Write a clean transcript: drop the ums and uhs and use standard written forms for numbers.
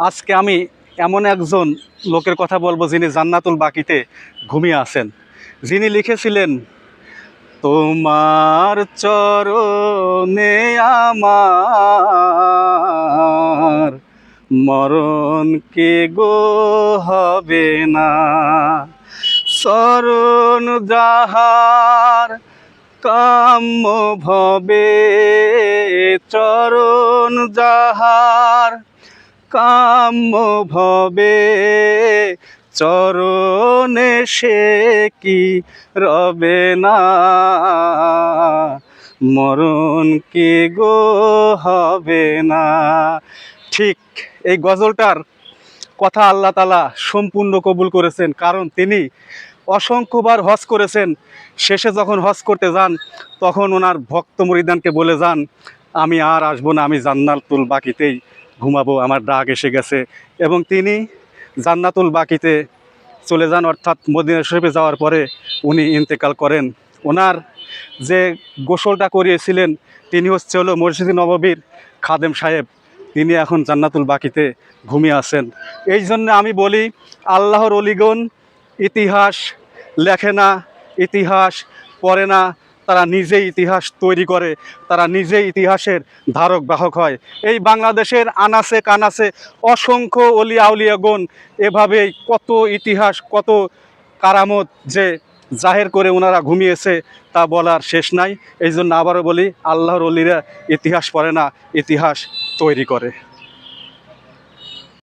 আজকে আমি এমন একজন লোকের কথা বলবো যিনি জান্নাতুল বাকিতে ঘুমিয়ে আছেন, যিনি লিখেছিলেন, তোমার চরণে আমার মরণ কে গো হবে না। চরণ যাহার কাম্য ভবে, চরণ যাহার কাম্য ভবে, চরণে সে কি রবে না। মরণ কি গো হবে না। ঠিক এই গজলটার কথা আল্লাহ তাআলা সম্পূর্ণ কবুল করেছেন, কারণ তিনি অসংখ্যবার হজ করেছেন। শেষে যখন হজ করতে যান তখন ওনার ভক্ত মুরিদানকে বলে যান, আমি আর আসবো না, আমি জান্নাতুল বাকিতেই ঘুমাবো, আমার ডাক এসে গেছে। এবং তিনি জান্নাতুল বাকিতে চলে যান, অর্থাৎ মদিনা শরীফে যাওয়ার পরে উনি ইন্তেকাল করেন। ওনার যে গোসলটা করিয়েছিলেন তিনি হলো মসজিদ নববীর খাদেম সাহেব, তিনি এখন জান্নাতুল বাকিতে ঘুমিয়ে আছেন। এই জন্য আমি বলি, আল্লাহর অলিগণ ইতিহাস লেখে না, ইতিহাস পড়ে না, তারা নিজেই ইতিহাস তৈরি করে, তারা নিজেই ইতিহাসের ধারক বাহক হয়। এই বাংলাদেশের আনাচে কানাচে অসংখ্য অলিয়া আউলিয়াগণ এভাবেই কত ইতিহাস, কত কারামত যে জাহের করে ওনারা ঘুমিয়েছে তা বলার শেষ নাই। এই জন্য আবারও বলি, আল্লাহর অলিরা ইতিহাস পড়ে না, ইতিহাস তৈরি করে।